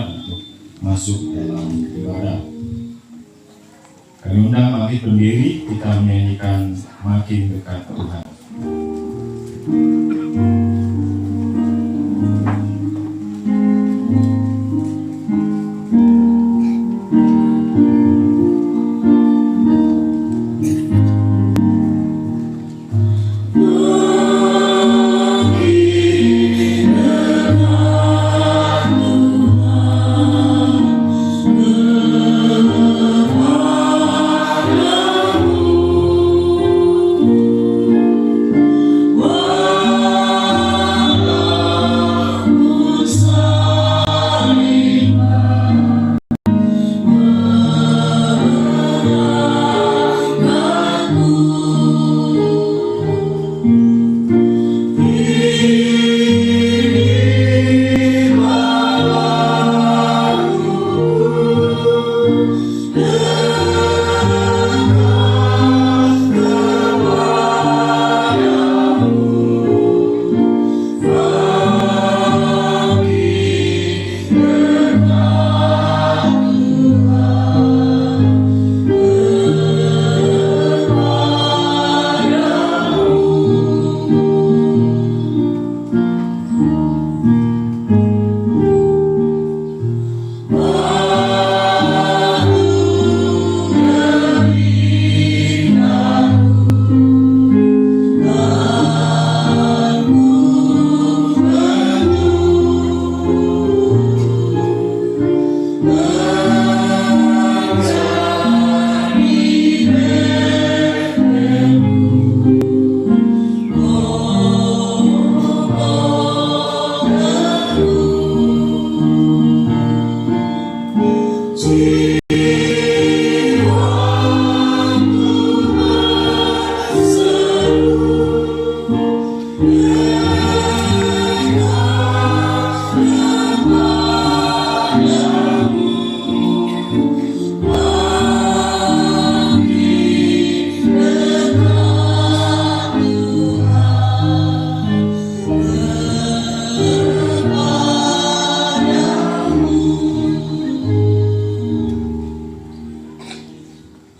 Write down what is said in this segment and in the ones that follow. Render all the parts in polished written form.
untuk masuk dalam ibadah. Kami undang bangkit berdiri, kita menyanyikan Makin Dekat Tuhan.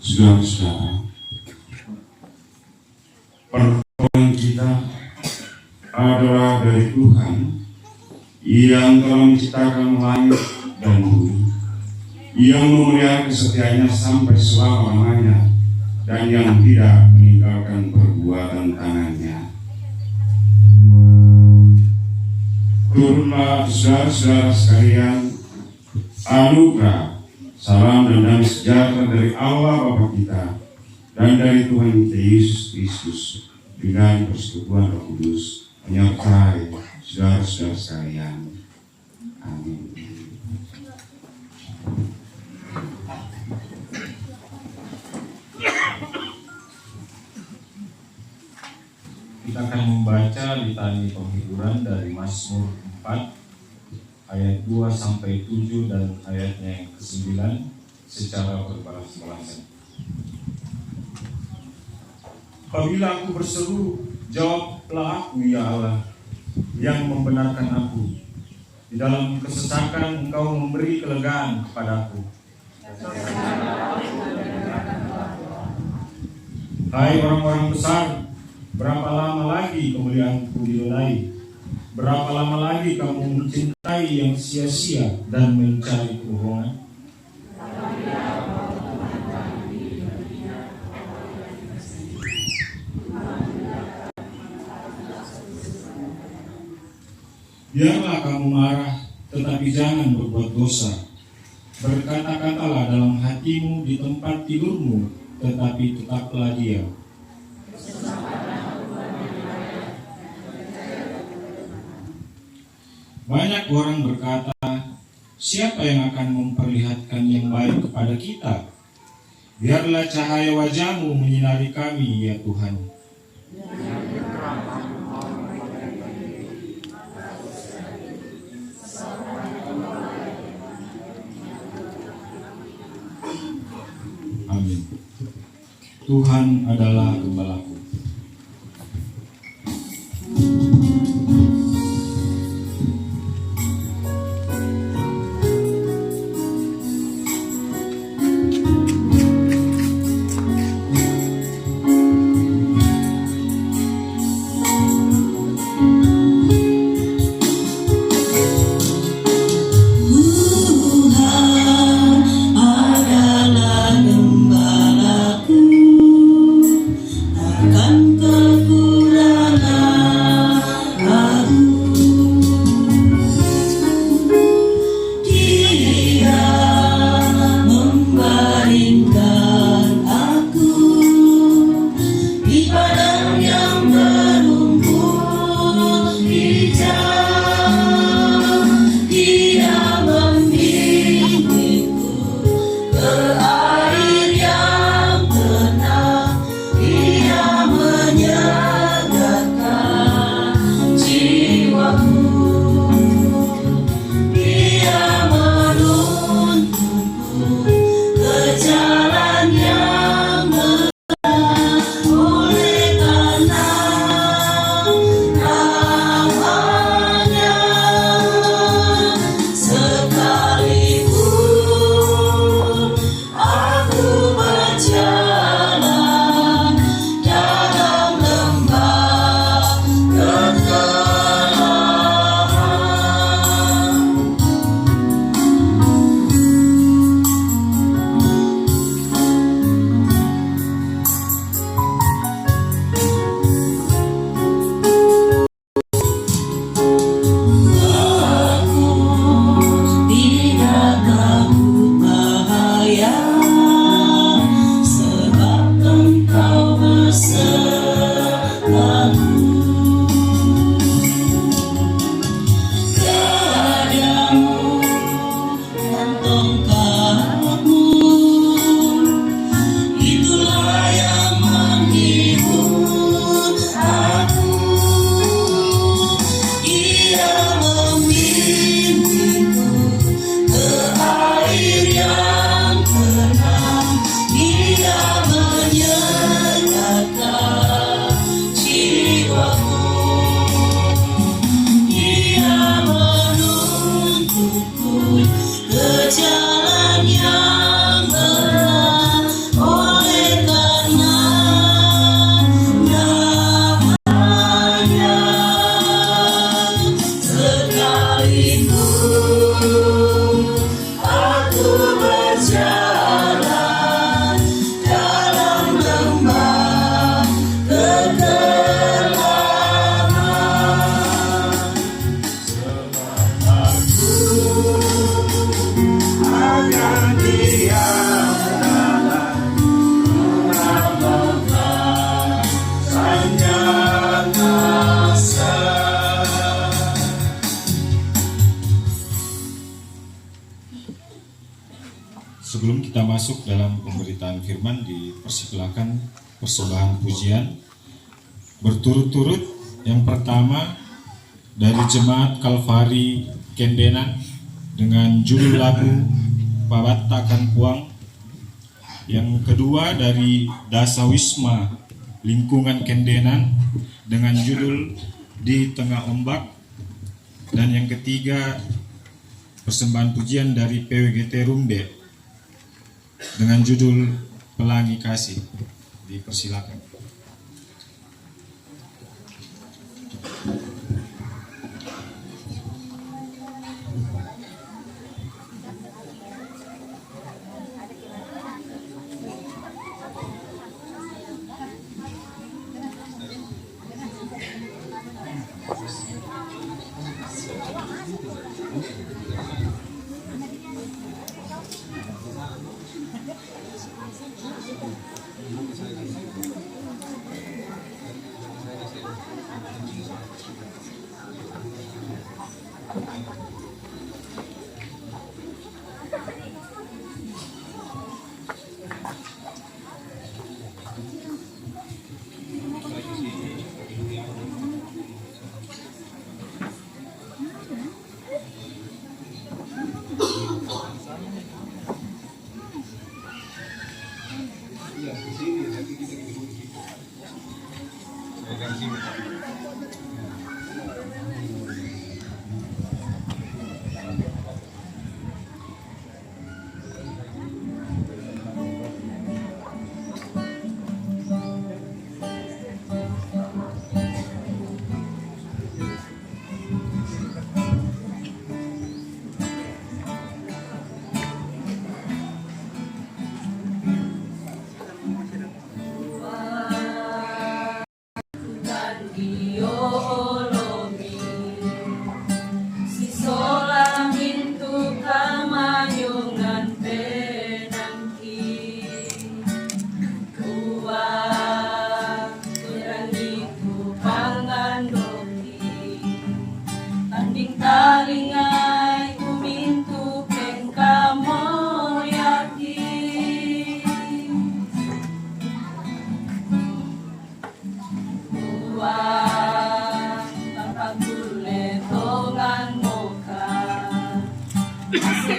Saudara-saudara, pertolongan kita adalah dari Tuhan yang telah menciptakan langit dan bumi, yang memelihara kesetiaannya sampai selama-lamanya, dan yang tidak meninggalkan perbuatan tangannya. Turunlah saudara-saudara sekalian, anugerah, salam dan damai sejahtera dari Allah Bapa kita dan dari Tuhan kita Yesus Kristus dengan persekutuan Roh Kudus menyertai saudara-saudara sekalian. Amin. Kita akan membaca litani penghiburan dari Mazmur 4 ayat 2 sampai 7 dan ayatnya yang ke-9 secara berbalas-balasan. Apabila aku berseru, jawablah aku ya Allah yang membenarkan aku. Di dalam kesesakan Engkau memberi kelegaan kepadaku. Hai orang-orang besar, berapa lama lagi kemuliaanku dinilai? Berapa lama lagi kamu mencintai yang sia-sia dan mencari kebohongan? Biarlah kamu marah, tetapi jangan berbuat dosa. Berkata-katalah dalam hatimu di tempat tidurmu, tetapi tetaplah diam. Banyak orang berkata, siapa yang akan memperlihatkan yang baik kepada kita? Biarlah cahaya wajah-Mu menyinari kami, ya Tuhan. Amin. Tuhan adalah gembalaku. Sebelum kita masuk dalam pemberitaan firman, dipersilakan persembahan pujian berturut-turut. Yang pertama dari Jemaat Kalvari Kendenan dengan judul lagu Pabatakan Puang. Yang kedua dari Dasa Wisma Lingkungan Kendenan dengan judul Di Tengah Ombak. Dan yang ketiga persembahan pujian dari PWGT Rumbe dengan judul Pelangi Kasih. Dipersilakan.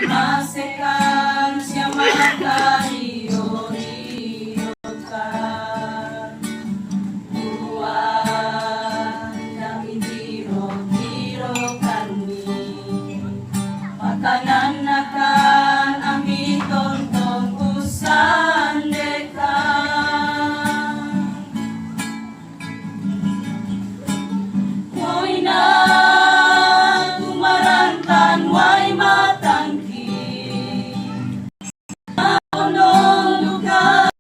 Masekan siya makariyo-riyokan Tuhan kami tiro-tirokan ni Makanan akan amin tonton usan dekan Moy na tumarantan way matangki Onong luka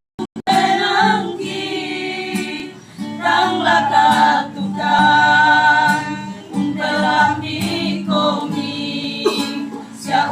penangki Tang lakatukan Umpelambi komi Siya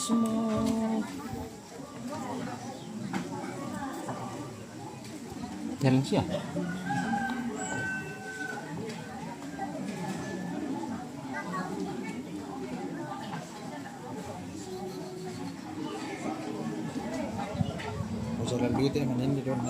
Mazmur. Jalan siap. Jalan duit ya mana ini doang.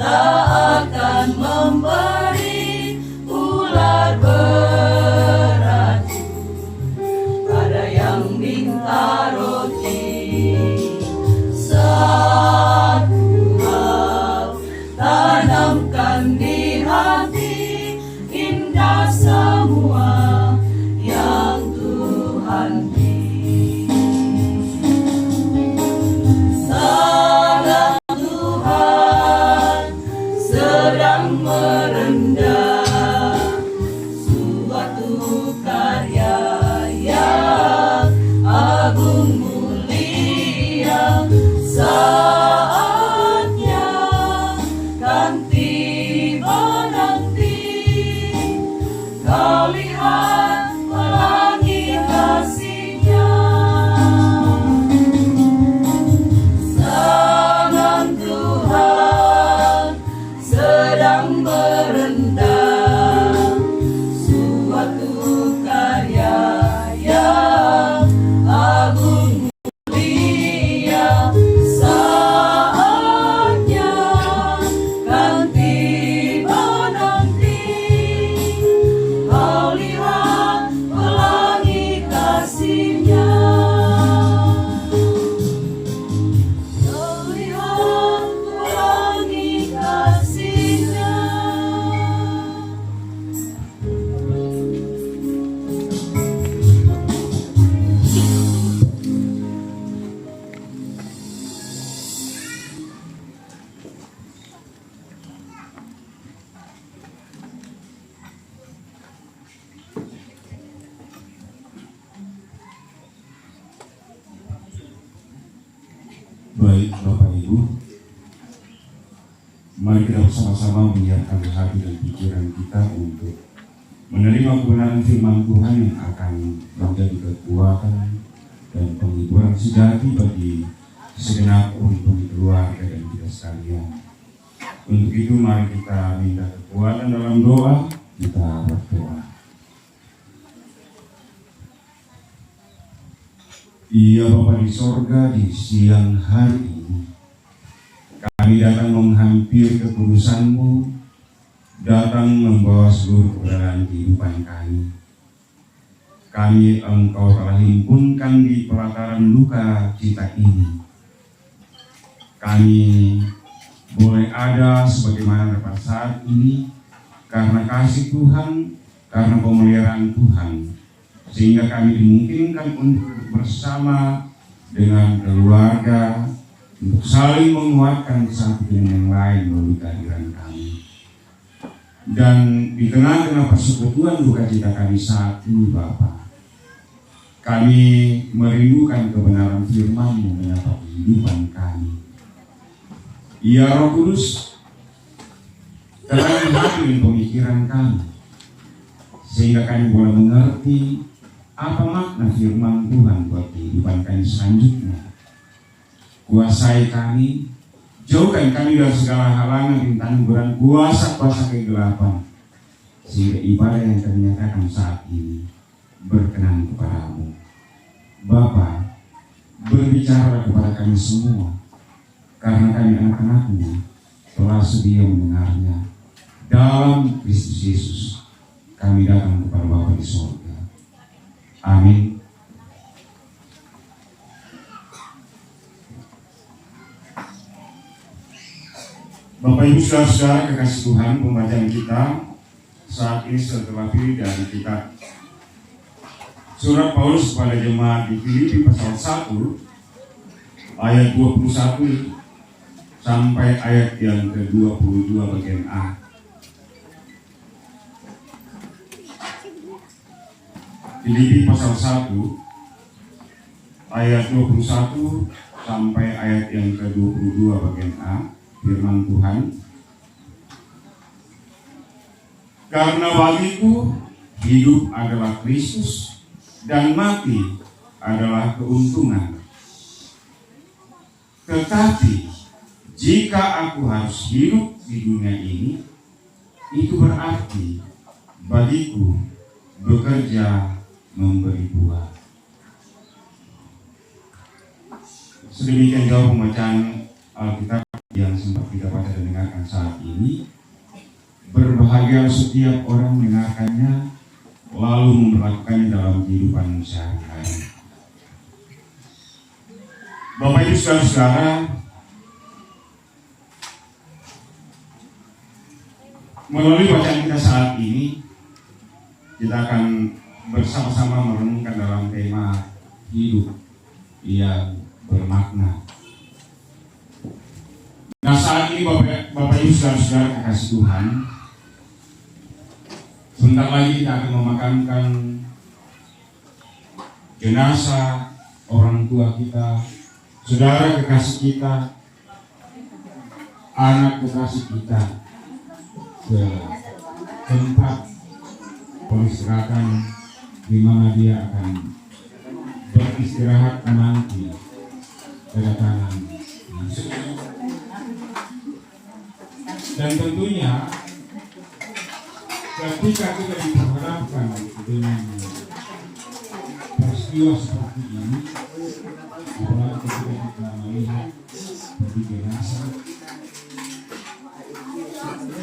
tak akan memberi ular beracun pada yang minta roti. Satu hal tanamkan di hati, indah semua yang Tuhan beri. Tangan Tuhan sedang merendah suatu karya yang agung mulia. Saatnya kan tiba nanti, kau lihat pelangi kasih-Nya. Tangan Tuhan sedang merendah suatu karya yang agung mulia. Saatnya kan tiba nanti, kau lihat pelangi kasih-Nya. Kau lihat pelangi kasih-Nya. Baik Bapak Ibu, mari kita bersama-sama menyiapkan hati dan pikiran kita untuk menerima kebenaran firman Tuhan yang akan menjadi kekuatan dan penghiburan sejati bagi segenap rumpun keluarga dan kita sekalian. Untuk itu mari kita minta kekuatan dalam doa, kita berdoa. Iya Bapa di sorga, di siang hari ini kami datang menghampiri kekudusan-Mu, datang membawa seluruh keberadaan kehidupan kami. Engkau telah himpunkan di pelataran luka cita ini. Kami boleh ada sebagaimana pada saat ini karena kasih Tuhan, karena pemeliharaan Tuhan, sehingga kami dimungkinkan untuk bersama dengan keluarga untuk saling menguatkan satu dengan yang lain melalui kehadiran kami. Dan di tengah-tengah persekutuan duka cita kami saat ini Bapa, kami merindukan kebenaran firman-Mu menyapa kehidupan kami. Ya Roh Kudus, terangkan hati dan pemikiran kami, sehingga kami boleh mengerti apa makna firman Tuhan buat kehidupan kami selanjutnya. Kuasai kami, jauhkan kami dari segala halangan, rintangan, beran, kuasa-kuasa kegelapan, sehingga ibadah yang kami nyatakan saat ini berkenan kepadamu. Bapa, berbicara kepada kami semua, karena kami anak-anak-Mu telah sedia mendengarnya. Dalam Kristus Yesus kami datang kepada Bapa di sorga. Amin. Bapak Ibu saudara kekasih Tuhan, pembacaan kita saat ini setelah pilih dari kitab Surat Paulus kepada jemaat di Filipi pasal 1 ayat 21 sampai ayat yang ke-22 bagian A. Filipi pasal 1 ayat 21 sampai ayat yang ke-22 bagian A, firman Tuhan. Karena bagiku hidup adalah Kristus dan mati adalah keuntungan. Tetapi jika aku harus hidup di dunia ini, itu berarti bagiku bekerja memberi buah. Sedemikian jauh pembacaan Alkitab yang sempat kita baca dan dengarkan saat ini, berbahagia setiap orang mendengarkannya lalu memperlakukannya dalam kehidupan sehari-hari. Bapak Ibu saudara-saudara, melalui bacaan kita saat ini, kita akan bersama-sama merenungkan dalam tema hidup yang bermakna. Nah, saat ini Bapak Ibu saudara-saudara kekasih Tuhan, sebentar lagi kita akan memakamkan jenazah orang tua kita, saudara kekasih kita, anak kekasih kita ke tempat peristirahatan di mana dia akan beristirahat menanti kedatangan Yesus. Dan tentunya ketika kita diperhadapkan dengan peristiwa seperti ini, apalagi ketika kita melihat seperti jenazah,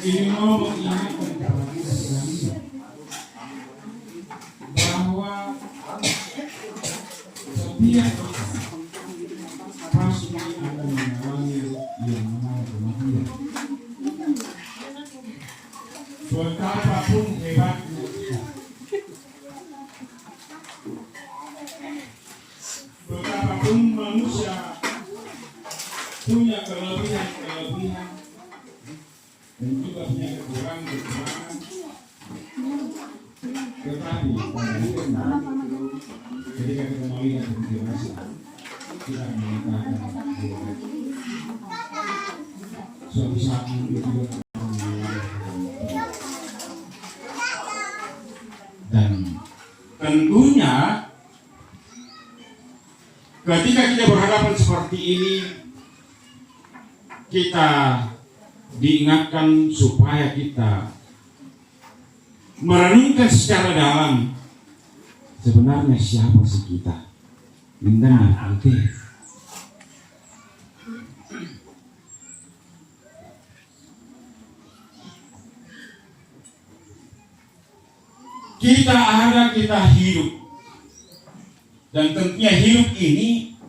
ini mau mengingatkan kepada kita sekalian bahwa setiap pasti akan mengalami yang namanya kematian. Betapapun hebatnya kita, betapapun manusia punya kelebihan dan juga punya kekurangan, tetapi pada akhirnya ketika kita melihat dewasa, kita akan mengatakan bahwa suatu saat nanti juga dan tentunya ketika kita berhadapan seperti ini, kita diingatkan supaya kita merenungkan secara dalam sebenarnya siapa sih kita. Indah itu. Kita ada, kita hidup, dan tentunya hidup ini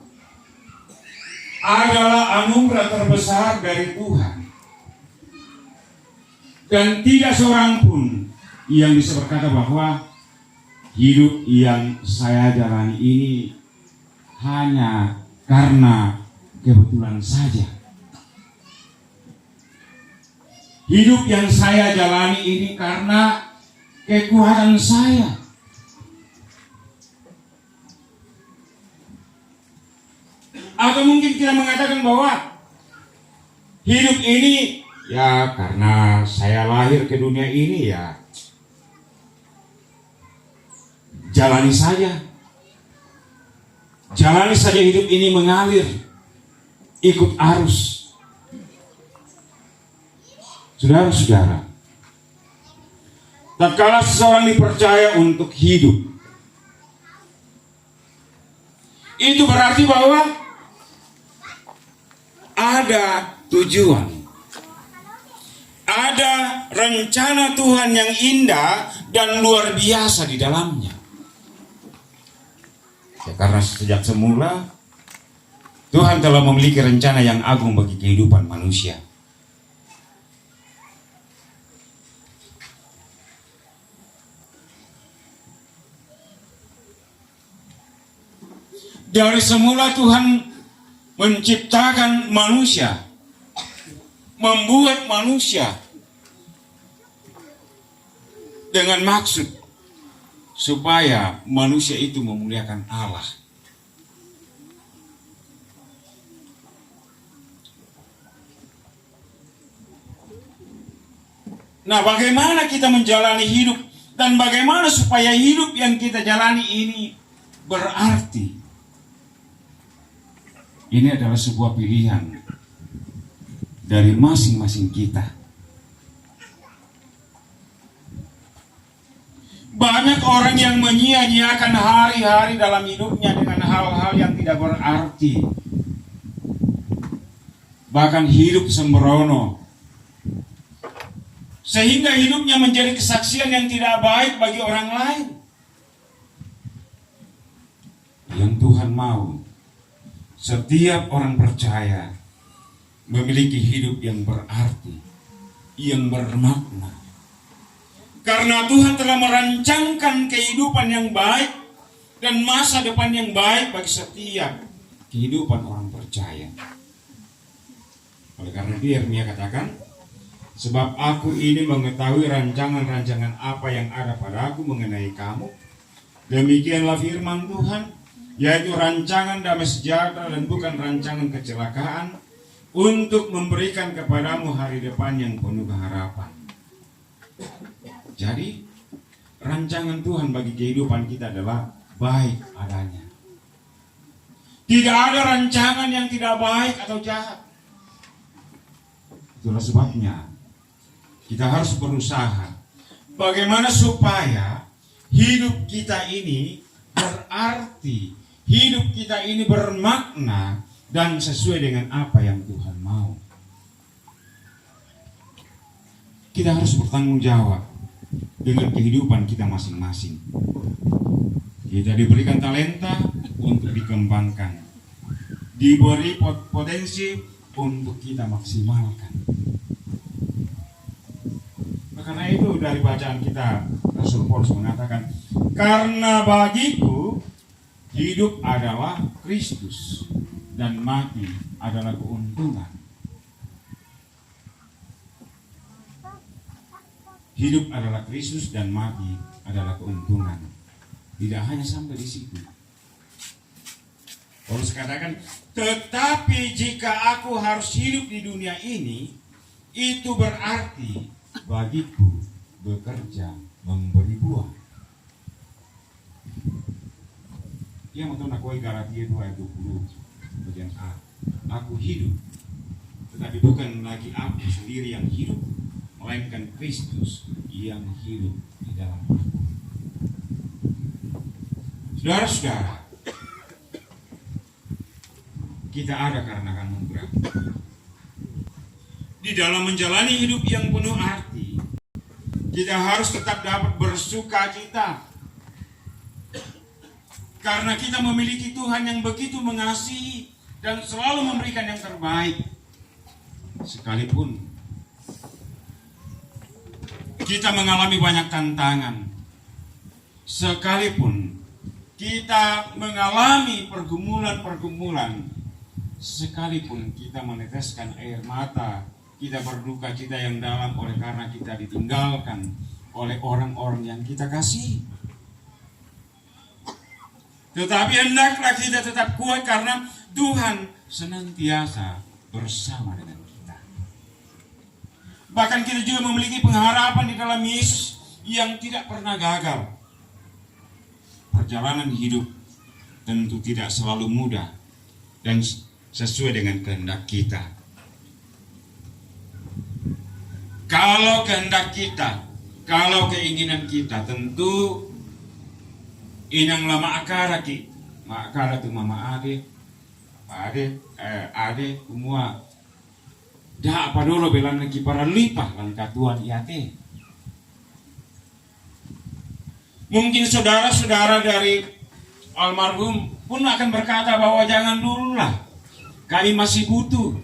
adalah anugerah terbesar dari Tuhan, dan tidak seorang pun yang bisa berkata bahwa hidup yang saya jalani ini hanya karena kebetulan saja. Hidup yang saya jalani ini karena kekuatan saya. Atau mungkin kita mengatakan bahwa hidup ini ya karena saya lahir ke dunia ini, ya jalani saja. Jalani saja hidup ini mengalir, ikut arus. Saudara-saudara, tatkala seseorang dipercaya untuk hidup, itu berarti bahwa ada tujuan, ada rencana Tuhan yang indah dan luar biasa di dalamnya. Ya, karena sejak semula Tuhan telah memiliki rencana yang agung bagi kehidupan manusia. Dari semula Tuhan menciptakan manusia, membuat manusia dengan maksud supaya manusia itu memuliakan Allah. Nah, bagaimana kita menjalani hidup dan bagaimana supaya hidup yang kita jalani ini berarti? Ini adalah sebuah pilihan dari masing-masing kita. Banyak orang yang menyia-nyiakan hari-hari dalam hidupnya dengan hal-hal yang tidak berarti. bahkan hidup sembrono, sehingga hidupnya menjadi kesaksian yang tidak baik bagi orang lain. Yang Tuhan mau setiap orang percaya memiliki hidup yang berarti, yang bermakna. Karena Tuhan telah merancangkan kehidupan yang baik dan masa depan yang baik bagi setiap kehidupan orang percaya. Oleh karena itu Yeremia katakan, sebab aku ini mengetahui rancangan-rancangan apa yang ada padaku mengenai kamu. Demikianlah firman Tuhan, yaitu rancangan damai sejahtera dan bukan rancangan kecelakaan, untuk memberikan kepadamu hari depan yang penuh harapan. Jadi, rancangan Tuhan bagi kehidupan kita adalah baik adanya. Tidak ada rancangan yang tidak baik atau jahat. Itulah sebabnya kita harus berusaha bagaimana supaya hidup kita ini berarti, hidup kita ini bermakna dan sesuai dengan apa yang Tuhan mau. Kita harus bertanggung jawab dengan kehidupan kita masing-masing. Kita diberikan talenta untuk dikembangkan, diberi potensi untuk kita maksimalkan. Karena itu dari bacaan kita, Rasul Paulus mengatakan, karena bagiku hidup adalah Kristus dan mati adalah keuntungan. Hidup adalah Kristus dan mati adalah keuntungan. Tidak hanya sampai di situ. Paulus katakan, tetapi jika aku harus hidup di dunia ini, itu berarti bagiku bekerja memberi buah. Yang mau nakoi Galatia 2 ayat 20 bagian A. Aku hidup, tetapi bukan lagi aku sendiri yang hidup, melainkan Kristus yang hidup di dalam aku. Saudara-saudara, kita ada karena anugerah. Di dalam menjalani hidup yang penuh arti, kita harus tetap dapat bersuka cita. Karena kita memiliki Tuhan yang begitu mengasihi dan selalu memberikan yang terbaik. Sekalipun kita mengalami banyak tantangan, sekalipun kita mengalami pergumulan-pergumulan, sekalipun kita meneteskan air mata, kita berduka cita yang dalam oleh karena kita ditinggalkan oleh orang-orang yang kita kasih. Tetapi hendaklah kita tetap kuat karena Tuhan senantiasa bersama dengan kita. Bahkan kita juga memiliki pengharapan di dalam Yesus yang tidak pernah gagal. Perjalanan hidup tentu tidak selalu mudah dan sesuai dengan kehendak kita. Kalau kehendak kita, kalau keinginan kita, tentu inang lama akara ki, makara tu mama ade, ade semua. Dah apa dulu belan lagi para lipah langkatuan iate. Mungkin saudara-saudara dari almarhum pun akan berkata bahwa jangan dululah, kami masih butuh.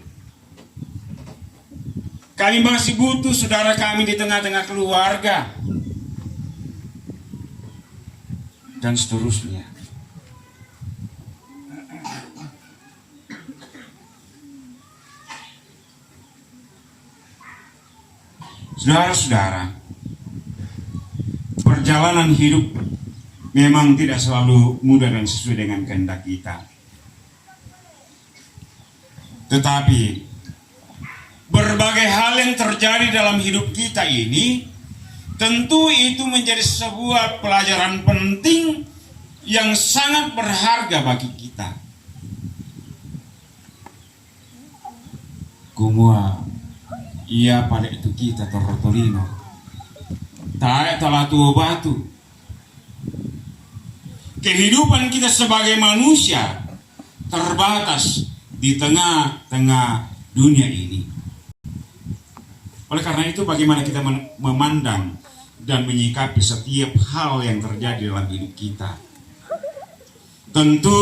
Kami masih butuh saudara kami di tengah-tengah keluarga. Dan seterusnya. Saudara-saudara, perjalanan hidup memang tidak selalu mudah dan sesuai dengan kehendak kita. Tetapi berbagai hal yang terjadi dalam hidup kita ini tentu itu menjadi sebuah pelajaran penting yang sangat berharga bagi kita. Kumua ia pada itu kita torotolino tarik telah tua batu. Kehidupan kita sebagai manusia terbatas di tengah-tengah dunia ini. Oleh karena itu, bagaimana kita memandang dan menyikapi setiap hal yang terjadi dalam hidup kita? Tentu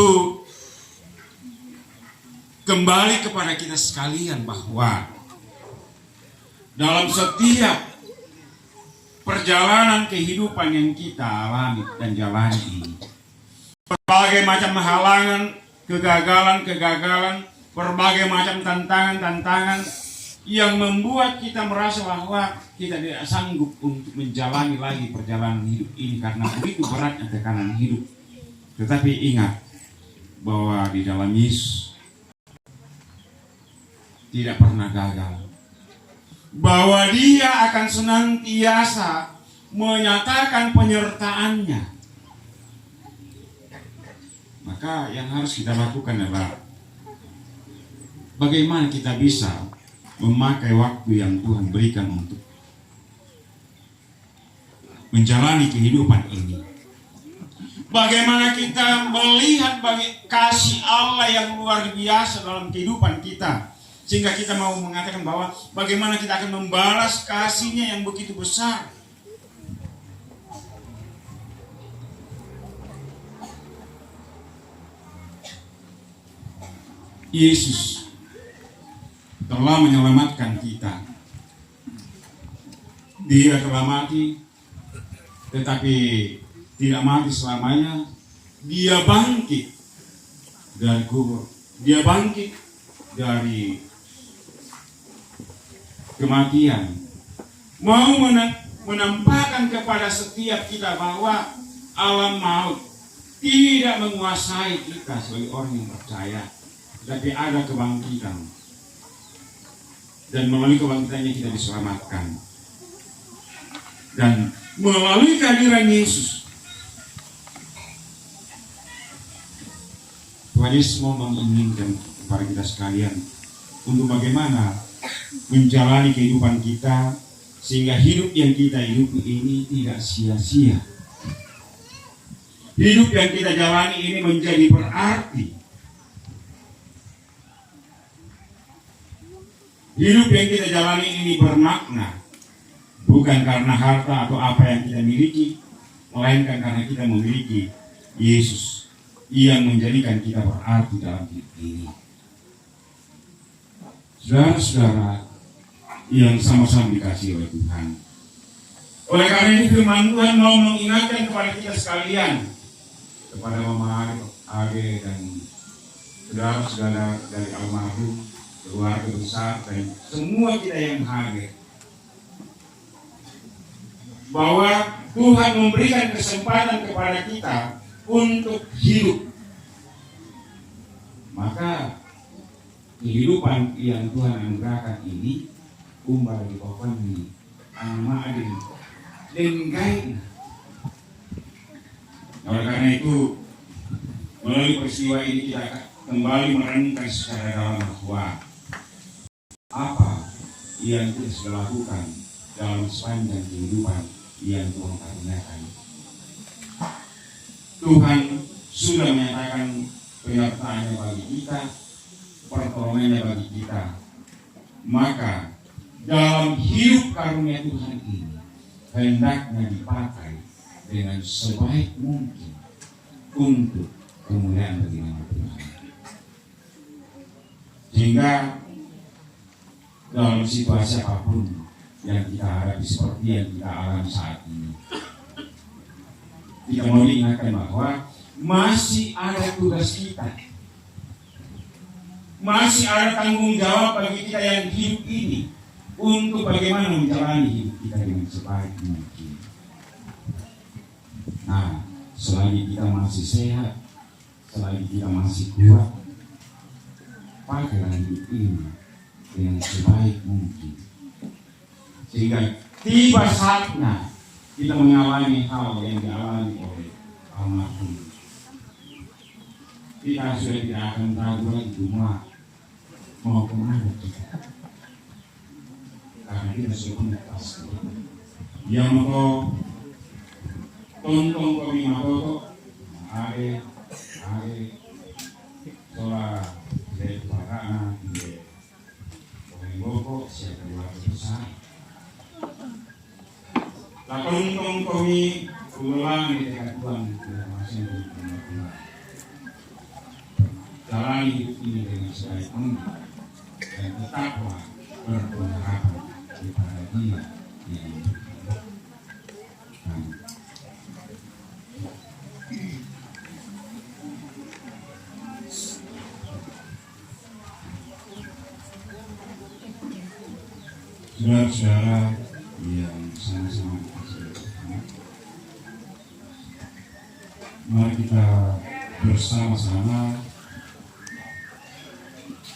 kembali kepada kita sekalian bahwa dalam setiap perjalanan kehidupan yang kita alami dan jalani ini, berbagai macam halangan, kegagalan, berbagai macam tantangan yang membuat kita merasa bahwa kita tidak sanggup untuk menjalani lagi perjalanan hidup ini karena begitu beratnya tekanan hidup. Tetapi ingat bahwa di dalam Yesus tidak pernah gagal, bahwa Dia akan senantiasa menyatakan penyertaannya. Maka yang harus kita lakukan adalah bagaimana kita bisa memakai waktu yang Tuhan berikan untuk menjalani kehidupan ini. Bagaimana kita melihat kasih Allah yang luar biasa dalam kehidupan kita, sehingga kita mau mengatakan bahwa bagaimana kita akan membalas kasih-Nya yang begitu besar. Yesus telah menyelamatkan kita. Dia telah mati, tetapi tidak mati selamanya. Dia bangkit dari kubur. Dia bangkit dari kematian. Mau menampakkan kepada setiap kita bahwa alam maut tidak menguasai kita sebagai orang yang percaya, tetapi ada kebangkitan. Dan melalui kebangkitannya kita diselamatkan. Dan melalui kehadiran Yesus, Tuhan Yesus mau menginginkan kepada kita sekalian untuk bagaimana menjalani kehidupan kita sehingga hidup yang kita hidupi ini tidak sia-sia. Hidup yang kita jalani ini menjadi berarti. Hidup yang kita jalani ini bermakna, bukan karena harta atau apa yang kita miliki, melainkan karena kita memiliki Yesus yang menjadikan kita berarti dalam hidup ini. Saudara-saudara yang sama-sama dikasihi oleh Tuhan, oleh karena ini firman Tuhan mau mengingatkan kepada kita sekalian, kepada Mama Ade dan saudara-saudara dari almarhum, keluarga besar dan semua kita yang hadir, bahwa Tuhan memberikan kesempatan kepada kita untuk hidup. Maka kehidupan yang Tuhan anugerahkan ini umbal di bawah ini ama adil dan gaib. Oleh karena itu, melalui peristiwa ini kita kembali merenungkan secara dalam bahwa apa yang kita sudah lakukan dalam sepanjang kehidupan yang Tuhan karuniakan. Tuhan sudah menyatakan penyertaannya bagi kita, pertolongannya bagi kita. Maka dalam hidup karunia Tuhan ini hendaknya dipakai dengan sebaik mungkin untuk kemuliaan bagi nama Tuhan. Sehingga dalam situasi apapun yang kita hadapi seperti yang kita alami saat ini, kita mau diingatkan bahwa masih ada tugas kita, masih ada tanggung jawab bagi kita yang hidup ini untuk bagaimana menjalani hidup kita dengan sebaik mungkin. Nah, selagi kita masih sehat, selagi kita masih kuat, pakailah hidup ini dengan sebaik mungkin, sehingga tiba saatnya kita mengalami hal yang dialami oleh almarhum. Kita sudah tidak akan ragu lagi cuma mau kemana kita, karena kita sudah punya pasti. Yang mau tonton kami mau ada soal dari parana besar. Lakon kami ulang di dekat Tuhan masing jalani hidup ini dengan sebaik mungkin dan tetaplah berpengharapan kepada Dia yang Amin. Saudara-saudara yang sama-sama kita mari kita bersama-sama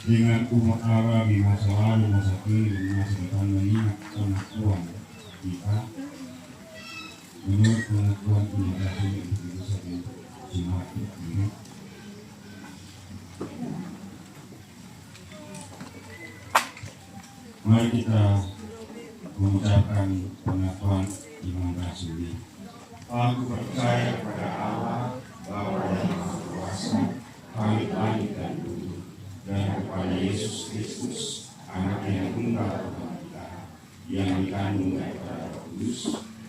dengan umat Allah di masa lalu, masa kini, dan masa depan mengingat pengakuan kita menurut pengakuan imigrasi yang diputuskan di Jumat ini. Mari kita mengucapkan pengakuan iman rasuli. Aku percaya kepada Allah, Bapa yang Maha Kuasa, Langit dan bumi, dan kepada Yesus Kristus, Anak yang tunggal Tuhan kita, yang dikandung daripada Roh Kudus,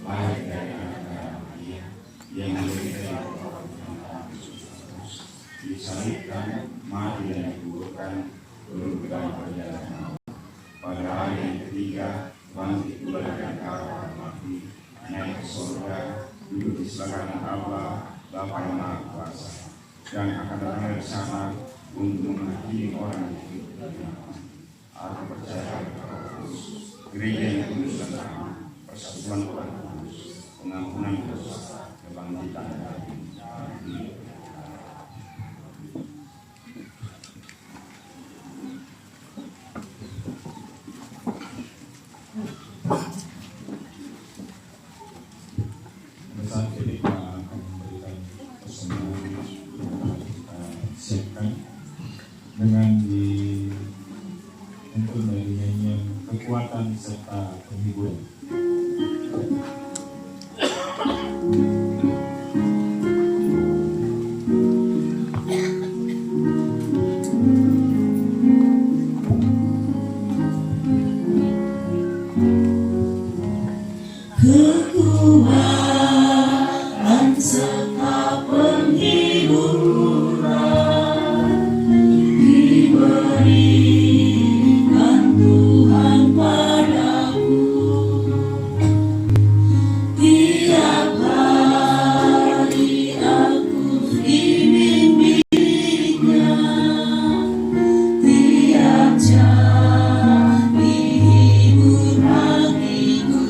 lahir dari anak darah Maria, yang menderita di bawah pemerintahan Kristus, disalibkan, mati dan dikuburkan, turun ke dalam perjalanan maut. Pada hari yang ketiga, bangkit pula dari antara orang mati, naik ke surga, duduk di sebelah kanan Allah, Bapa yang Maha Kuasa, dan akan datang dari sana untuk menghakimi orang yang hidup dan mati. Aku percaya kepada Roh Kudus, gereja yang kudus dan damai, persatuan orang kudus, pengampunan dosa, kebangkitan dari Amin. Saat ini kita akan memberikan persembahan yang kita siapkan dengan untuk dari nyanyian kekuatan serta penghiburan. Kekuatan serta penghiburan diberikan Tuhan padaku. Tiap hari aku dibimbingnya, tiap jam dihibur hatiku.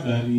dari